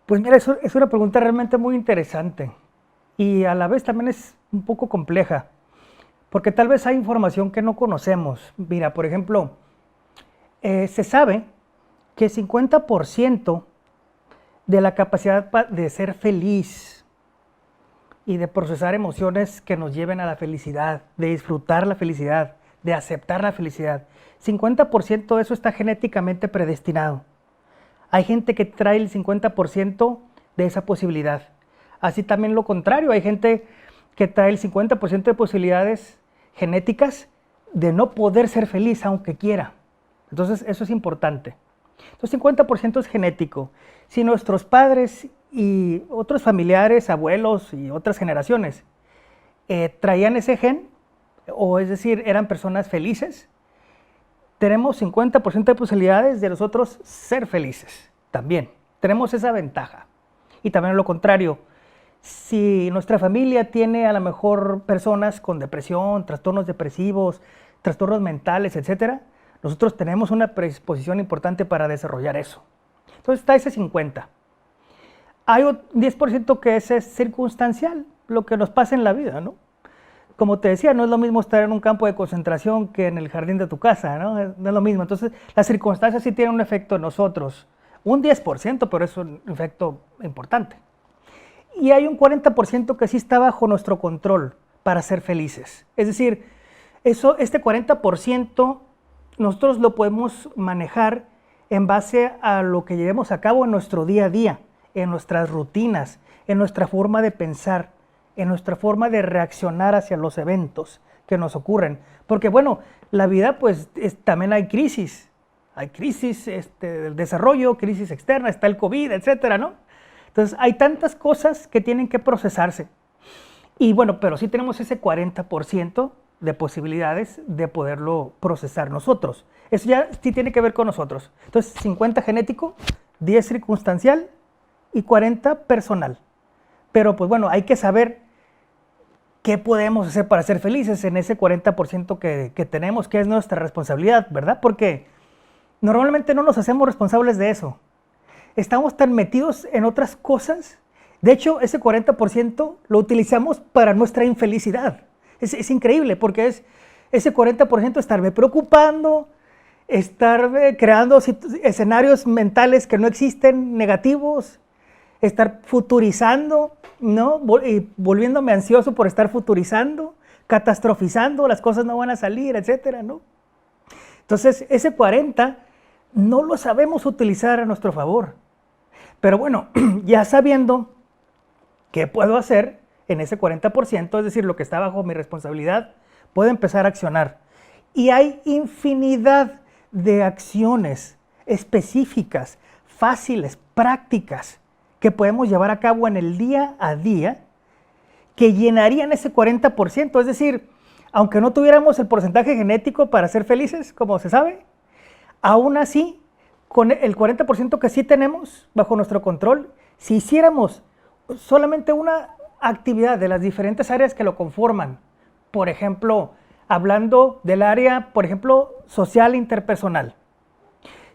Pues mira, eso es una pregunta realmente muy interesante y a la vez también es un poco compleja, porque tal vez hay información que no conocemos. Mira, por ejemplo, se sabe que 50% de la capacidad de ser feliz y de procesar emociones que nos lleven a la felicidad, de disfrutar la felicidad, de aceptar la felicidad, 50% de eso está genéticamente predestinado. Hay gente que trae el 50% de esa posibilidad. Así también lo contrario, hay gente que trae el 50% de posibilidades genéticas de no poder ser feliz aunque quiera. Entonces eso es importante. Entonces 50% es genético. Si nuestros padres y otros familiares, abuelos y otras generaciones traían ese gen, o es decir, eran personas felices, tenemos 50% de posibilidades de nosotros ser felices también. Tenemos esa ventaja. Y también lo contrario, si nuestra familia tiene a lo mejor personas con depresión, trastornos depresivos, trastornos mentales, etcétera, nosotros tenemos una predisposición importante para desarrollar eso. Entonces está ese 50. Hay un 10% que es circunstancial, lo que nos pasa en la vida, ¿no? Como te decía, no es lo mismo estar en un campo de concentración que en el jardín de tu casa, ¿no? No es lo mismo. Entonces, las circunstancias sí tienen un efecto en nosotros. Un 10%, pero es un efecto importante. Y hay un 40% que sí está bajo nuestro control para ser felices. Es decir, este 40% nosotros lo podemos manejar en base a lo que llevemos a cabo en nuestro día a día, en nuestras rutinas, en nuestra forma de pensar, en nuestra forma de reaccionar hacia los eventos que nos ocurren. Porque bueno, la vida pues también hay crisis. Hay crisis del desarrollo, crisis externa, está el COVID, etcétera, ¿no? Entonces hay tantas cosas que tienen que procesarse. Y bueno, pero sí tenemos ese 40% de posibilidades de poderlo procesar nosotros. Eso ya sí tiene que ver con nosotros. Entonces 50 genético, 10 circunstancial y 40 personal. Pero pues bueno, hay que saber qué podemos hacer para ser felices en ese 40% que tenemos, que es nuestra responsabilidad, ¿verdad? Porque normalmente no nos hacemos responsables de eso. Estamos tan metidos en otras cosas. De hecho, ese 40% lo utilizamos para nuestra infelicidad. Es increíble porque es ese 40% estarme preocupando, estar creando escenarios mentales que no existen, negativos, estar futurizando, ¿no? Y volviéndome ansioso por estar futurizando, catastrofizando, las cosas no van a salir, etcétera, ¿no? Entonces, ese 40 no lo sabemos utilizar a nuestro favor. Pero bueno, ya sabiendo qué puedo hacer en ese 40%, es decir, lo que está bajo mi responsabilidad, puedo empezar a accionar. Y hay infinidad de acciones específicas, fáciles, prácticas, que podemos llevar a cabo en el día a día, que llenarían ese 40%. Es decir, aunque no tuviéramos el porcentaje genético para ser felices, como se sabe, aún así, con el 40% que sí tenemos bajo nuestro control, si hiciéramos solamente una actividad de las diferentes áreas que lo conforman, por ejemplo, hablando del área, por ejemplo, social e interpersonal.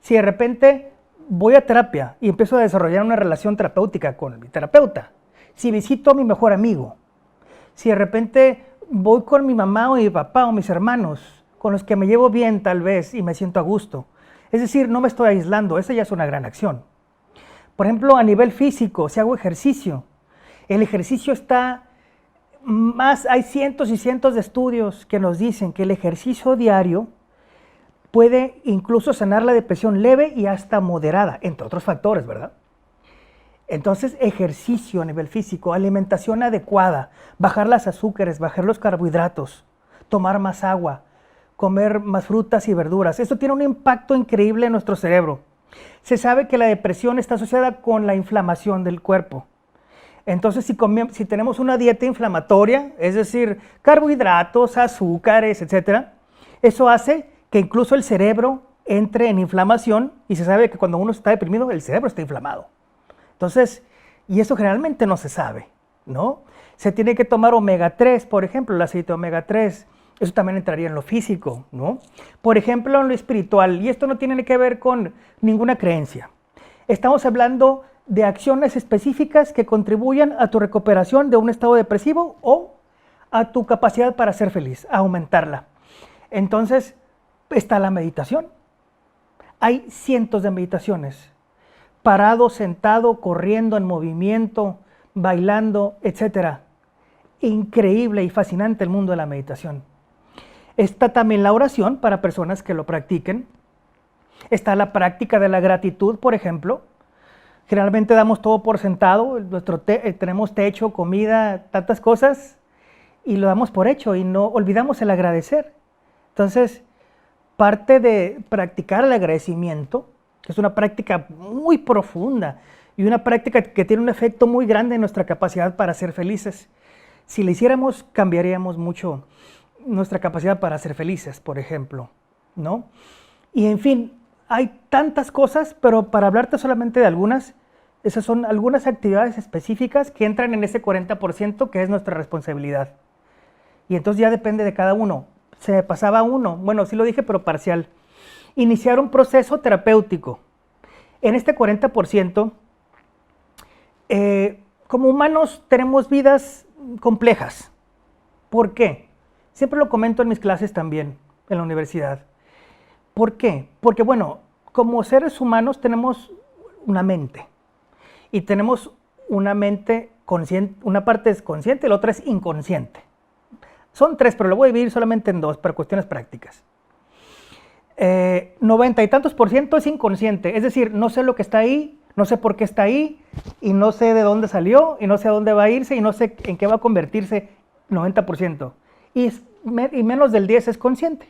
Si de repente voy a terapia y empiezo a desarrollar una relación terapéutica con mi terapeuta, si visito a mi mejor amigo, si de repente voy con mi mamá o mi papá o mis hermanos, con los que me llevo bien tal vez y me siento a gusto, es decir, no me estoy aislando, esa ya es una gran acción. Por ejemplo, a nivel físico, si hago ejercicio, el ejercicio está más, hay cientos y cientos de estudios que nos dicen que el ejercicio diario puede incluso sanar la depresión leve y hasta moderada, entre otros factores, ¿verdad? Entonces, ejercicio a nivel físico, alimentación adecuada, bajar las azúcares, bajar los carbohidratos, tomar más agua, comer más frutas y verduras. Esto tiene un impacto increíble en nuestro cerebro. Se sabe que la depresión está asociada con la inflamación del cuerpo. Entonces, si tenemos una dieta inflamatoria, es decir, carbohidratos, azúcares, etcétera, eso hace que incluso el cerebro entre en inflamación y se sabe que cuando uno está deprimido, el cerebro está inflamado. Entonces, y eso generalmente no se sabe, ¿no? Se tiene que tomar omega 3, por ejemplo, el aceite omega 3. Eso también entraría en lo físico, ¿no? Por ejemplo, en lo espiritual, y esto no tiene que ver con ninguna creencia. Estamos hablando de acciones específicas que contribuyan a tu recuperación de un estado depresivo o a tu capacidad para ser feliz, a aumentarla. Entonces, está la meditación. Hay cientos de meditaciones. Parado, sentado, corriendo, en movimiento, bailando, etc. Increíble y fascinante el mundo de la meditación. Está también la oración para personas que lo practiquen. Está la práctica de la gratitud, por ejemplo. Generalmente damos todo por sentado, tenemos techo, comida, tantas cosas, y lo damos por hecho y no olvidamos el agradecer. Entonces, parte de practicar el agradecimiento, que es una práctica muy profunda y una práctica que tiene un efecto muy grande en nuestra capacidad para ser felices. Si la hiciéramos, cambiaríamos mucho nuestra capacidad para ser felices, por ejemplo, ¿no? Y en fin, hay tantas cosas, pero para hablarte solamente de algunas, esas son algunas actividades específicas que entran en ese 40% que es nuestra responsabilidad. Y entonces ya depende de cada uno. Se me pasaba uno, bueno, sí lo dije, pero parcial. Iniciar un proceso terapéutico. En este 40%, como humanos tenemos vidas complejas. ¿Por qué? Siempre lo comento en mis clases también, en la universidad. ¿Por qué? Porque bueno, como seres humanos tenemos una mente. Y tenemos una mente consciente, una parte es consciente y la otra es inconsciente. Son tres, pero lo voy a dividir solamente en dos, para cuestiones prácticas. 90 y tantos % es inconsciente, es decir, no sé lo que está ahí, no sé por qué está ahí, y no sé de dónde salió, y no sé a dónde va a irse, y no sé en qué va a convertirse 90%. Y menos del 10 es consciente.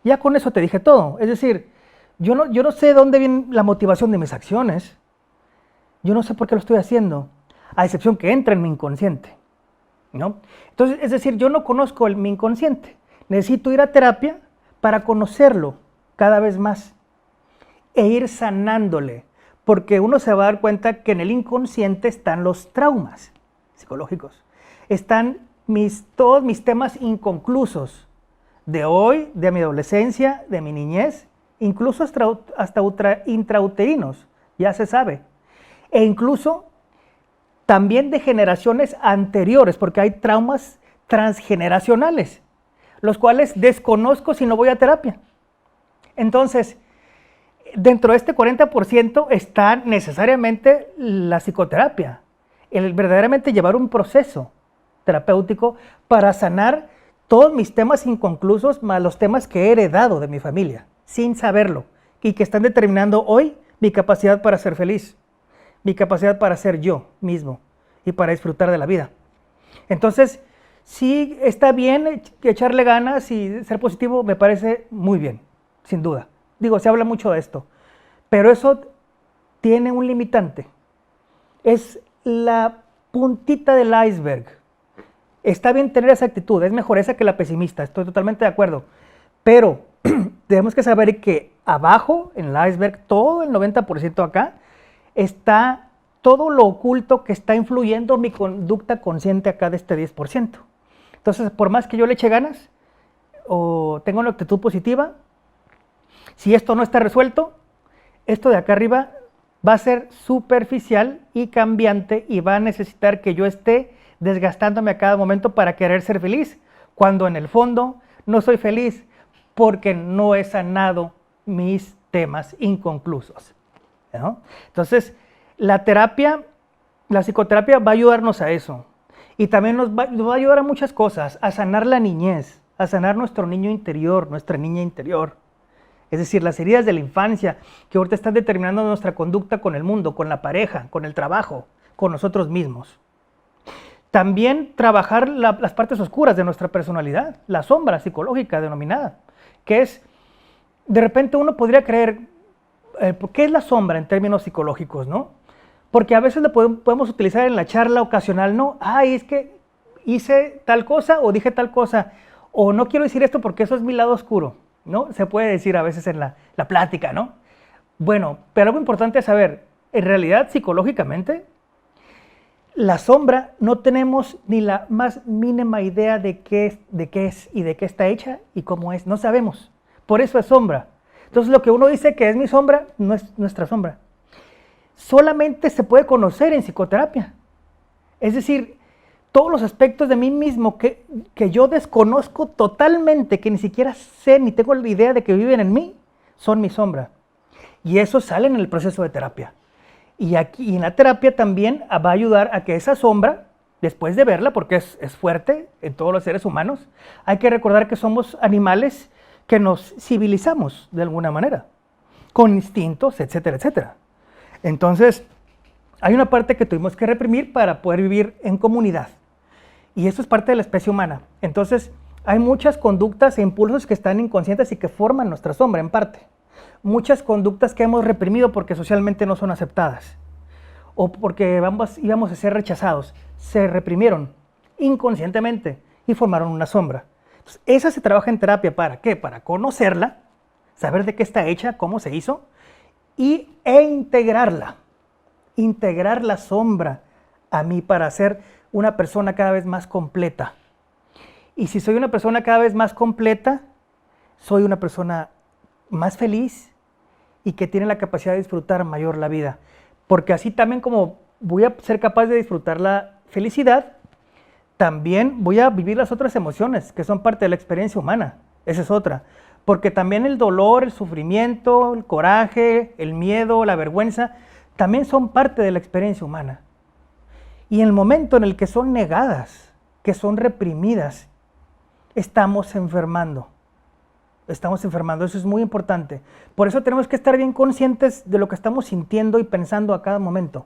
Ya con eso te dije todo, es decir, yo no sé de dónde viene la motivación de mis acciones, yo no sé por qué lo estoy haciendo, a excepción que entra en mi inconsciente, ¿no? Entonces, es decir, yo no conozco mi inconsciente, necesito ir a terapia para conocerlo cada vez más e ir sanándole, porque uno se va a dar cuenta que en el inconsciente están los traumas psicológicos, están todos mis temas inconclusos de hoy, de mi adolescencia, de mi niñez, incluso hasta intrauterinos, ya se sabe, e incluso también de generaciones anteriores, porque hay traumas transgeneracionales, los cuales desconozco si no voy a terapia. Entonces, dentro de este 40% está necesariamente la psicoterapia, el verdaderamente llevar un proceso terapéutico para sanar todos mis temas inconclusos, más los temas que he heredado de mi familia, sin saberlo, y que están determinando hoy mi capacidad para ser feliz, mi capacidad para ser yo mismo y para disfrutar de la vida. Entonces, sí está bien echarle ganas y ser positivo, me parece muy bien, sin duda. Digo, se habla mucho de esto, pero eso tiene un limitante. Es la puntita del iceberg. Está bien tener esa actitud, es mejor esa que la pesimista, estoy totalmente de acuerdo. Pero tenemos que saber que abajo, en el iceberg, todo el 90% acá, está todo lo oculto que está influyendo mi conducta consciente acá de este 10%. Entonces, por más que yo le eche ganas o tenga una actitud positiva, si esto no está resuelto, esto de acá arriba va a ser superficial y cambiante y va a necesitar que yo esté desgastándome a cada momento para querer ser feliz, cuando en el fondo no soy feliz porque no he sanado mis temas inconclusos, ¿no? Entonces, la psicoterapia va a ayudarnos a eso. Y también nos va a ayudar a muchas cosas, a sanar la niñez, a sanar nuestro niño interior, nuestra niña interior. Es decir, las heridas de la infancia que ahorita están determinando nuestra conducta con el mundo, con la pareja, con el trabajo, con nosotros mismos. También trabajar las partes oscuras de nuestra personalidad, la sombra psicológica denominada, que es, de repente uno podría creer, ¿qué es la sombra en términos psicológicos, no? Porque a veces lo podemos utilizar en la charla ocasional, ¿no? Ay, es que hice tal cosa o dije tal cosa, o no quiero decir esto porque eso es mi lado oscuro, ¿no? Se puede decir a veces en la plática, ¿no? Bueno, pero algo importante es saber, en realidad psicológicamente, la sombra no tenemos ni la más mínima idea de qué es y de qué está hecha y cómo es, no sabemos, por eso es sombra. Entonces lo que uno dice que es mi sombra, no es nuestra sombra. solamente se puede conocer en psicoterapia. Es decir, todos los aspectos de mí mismo que yo desconozco totalmente, que ni siquiera sé ni tengo la idea de que viven en mí, son mi sombra. Y eso sale en el proceso de terapia. Y aquí en la terapia también va a ayudar a que esa sombra, después de verla, porque es fuerte en todos los seres humanos, hay que recordar que somos animales que nos civilizamos de alguna manera, con instintos, etcétera, etcétera. Entonces, hay una parte que tuvimos que reprimir para poder vivir en comunidad. Y eso es parte de la especie humana. Entonces, hay muchas conductas e impulsos que están inconscientes y que forman nuestra sombra en parte. Muchas conductas que hemos reprimido porque socialmente no son aceptadas o porque íbamos a ser rechazados, se reprimieron inconscientemente y formaron una sombra. Entonces, esa se trabaja en terapia. ¿Para qué? Para conocerla, saber de qué está hecha, cómo se hizo e integrar la sombra a mí para ser una persona cada vez más completa. Y si soy una persona cada vez más completa, soy una persona más feliz y que tiene la capacidad de disfrutar mayor la vida. Porque así también como voy a ser capaz de disfrutar la felicidad, también voy a vivir las otras emociones que son parte de la experiencia humana. Esa es otra. Porque también el dolor, el sufrimiento, el coraje, el miedo, la vergüenza, también son parte de la experiencia humana. Y en el momento en el que son negadas, que son reprimidas, estamos enfermando. Estamos enfermando, eso es muy importante. Por eso tenemos que estar bien conscientes de lo que estamos sintiendo y pensando a cada momento,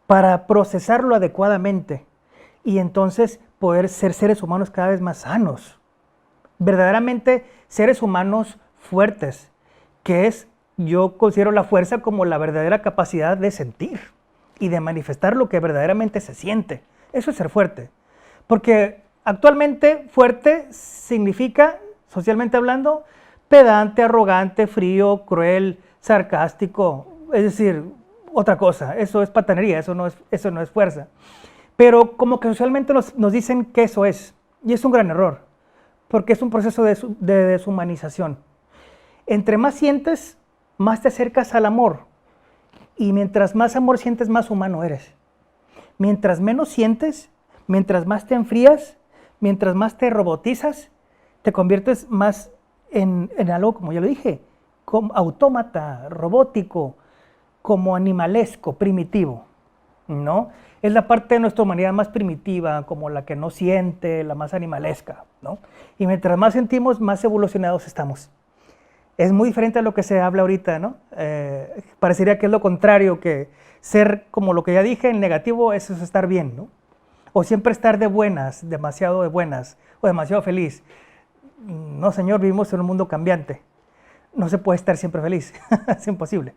para procesarlo adecuadamente y entonces poder ser seres humanos cada vez más sanos. Verdaderamente seres humanos fuertes, que es, yo considero la fuerza como la verdadera capacidad de sentir y de manifestar lo que verdaderamente se siente. Eso es ser fuerte. Porque actualmente fuerte significa, socialmente hablando, pedante, arrogante, frío, cruel, sarcástico, es decir, otra cosa. Eso es patanería, eso no es fuerza. Pero como que socialmente nos dicen que eso es, y es un gran error, porque es un proceso de deshumanización. Entre más sientes, más te acercas al amor, y mientras más amor sientes, más humano eres. Mientras menos sientes, mientras más te enfrías, mientras más te robotizas, te conviertes más en algo, como ya lo dije, como autómata, robótico, como animalesco, primitivo, ¿no? Es la parte de nuestra humanidad más primitiva, como la que no siente, la más animalesca, ¿no? Y mientras más sentimos, más evolucionados estamos. Es muy diferente a lo que se habla ahorita, ¿no? Parecería que es lo contrario, que ser, como lo que ya dije, en negativo, eso es estar bien, ¿no? O siempre estar de buenas, demasiado de buenas, o demasiado feliz. No, señor, vivimos en un mundo cambiante. No se puede estar siempre feliz, es imposible.